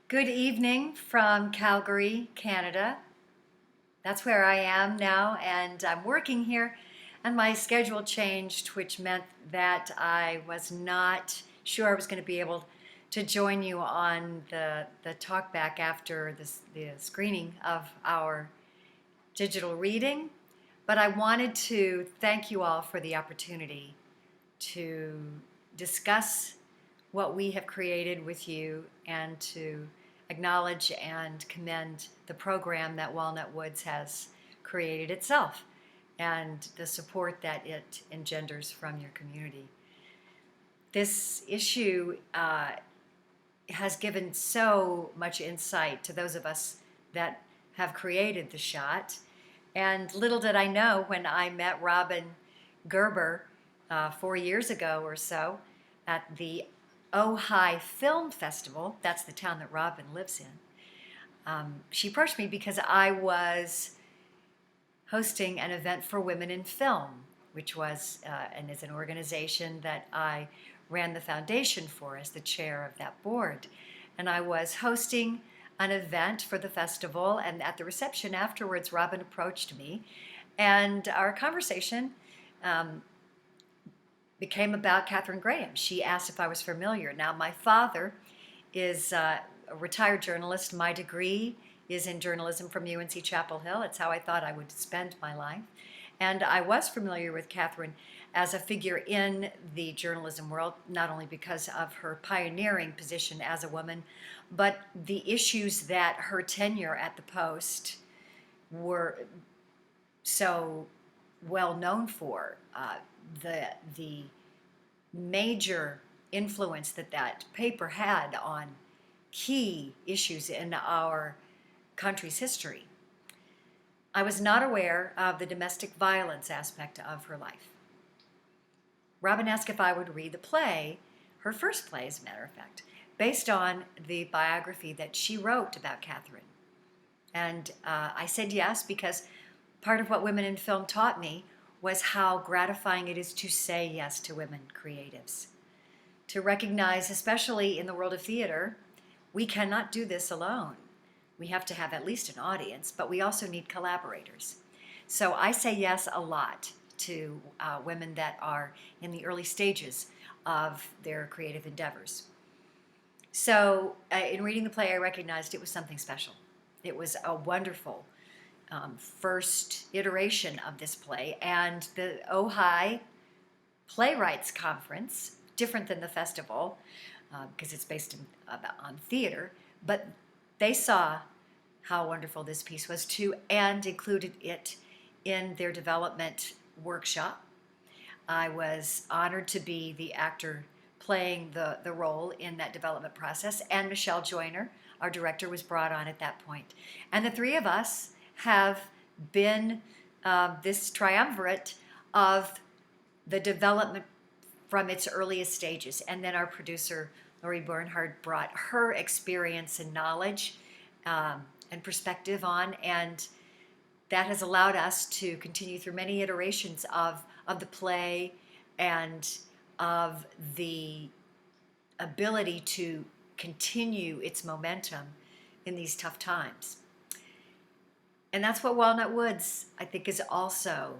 Good evening from Calgary, Canada. That's where I am now, and I'm working here. And my schedule changed, which meant that I was not sure I was going to be able to join you on the talk back after the screening of our digital reading. But I wanted to thank you all for the opportunity to discuss what we have created with you and to acknowledge and commend the program that Walnut Woods has created itself and the support that it engenders from your community. This issue has given so much insight to those of us that have created the shot. And little did I know when I met Robin Gerber 4 years ago or so at the Ojai Film Festival. That's the town that Robin lives in. She approached me because I was hosting an event for women in film, which was and is an organization that I ran the foundation for as the chair of that board. And I was hosting an event for the festival, and at the reception afterwards, Robin approached me, and our conversation became about Katharine Graham. She asked if I was familiar. Now, my father is a retired journalist. My degree is in journalism from UNC Chapel Hill. It's how I thought I would spend my life. And I was familiar with Katharine as a figure in the journalism world, not only because of her pioneering position as a woman, but the issues that her tenure at the Post were so well known for. The major influence that that paper had on key issues in our country's history. I was not aware of the domestic violence aspect of her life. Robin asked if I would read the play, her first play, as a matter of fact, based on the biography that she wrote about Katharine. And I said yes, because part of what Women in Film taught me was how gratifying it is to say yes to women creatives. To recognize, especially in the world of theater, we cannot do this alone. We have to have at least an audience, but we also need collaborators. So I say yes a lot to women that are in the early stages of their creative endeavors. So in reading the play, I recognized it was something special. It was a wonderful first iteration of this play, and the Ojai Playwrights Conference, different than the festival because it's based on theater, but they saw how wonderful this piece was too and included it in their development workshop. I was honored to be the actor playing the role in that development process, and Michelle Joyner, our director, was brought on at that point. And the three of us have been this triumvirate of the development from its earliest stages. And then our producer, Lori Bernhard, brought her experience and knowledge and perspective on, and that has allowed us to continue through many iterations of the play and of the ability to continue its momentum in these tough times. And that's what Walnut Woods, I think, is also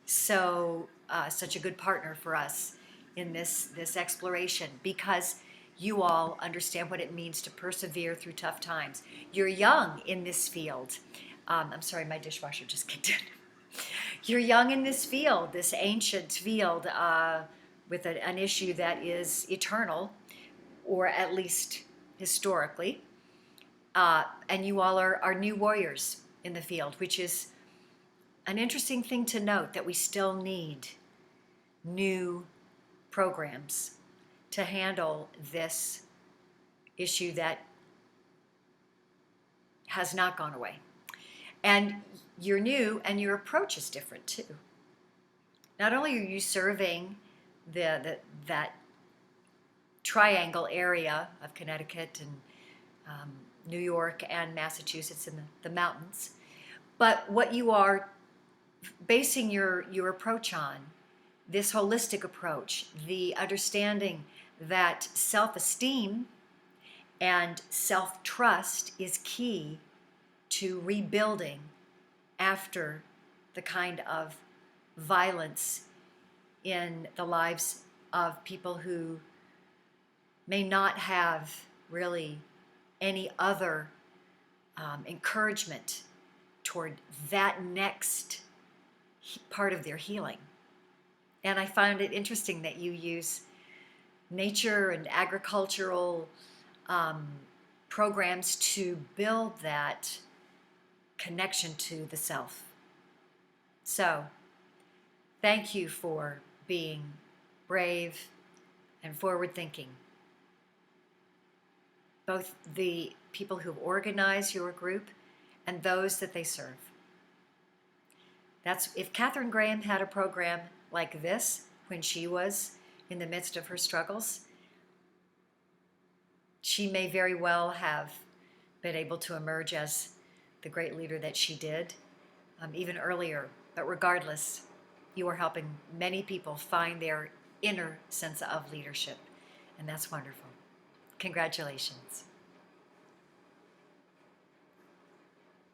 such a good partner for us in this exploration, because you all understand what it means to persevere through tough times. You're young in this field. I'm sorry, my dishwasher just kicked in. You're young in this field, this ancient field with an issue that is eternal, or at least historically. And you all are new warriors in the field, which is an interesting thing to note, that we still need new programs to handle this issue that has not gone away. And you're new, and your approach is different too. Not only are you serving that triangle area of Connecticut and New York and Massachusetts in the mountains, but what you are basing your approach on, this holistic approach, the understanding that self-esteem And self-trust is key to rebuilding after the kind of violence in the lives of people who may not have really any other encouragement toward that next part of their healing. And I find it interesting that you use nature and agricultural programs to build that connection to the self. So, thank you for being brave and forward thinking. Both the people who organize your group and those that they serve. That's if Katharine Graham had a program like this when she was in the midst of her struggles, she may very well have been able to emerge as the great leader that she did even earlier. But regardless, you are helping many people find their inner sense of leadership, and that's wonderful. Congratulations.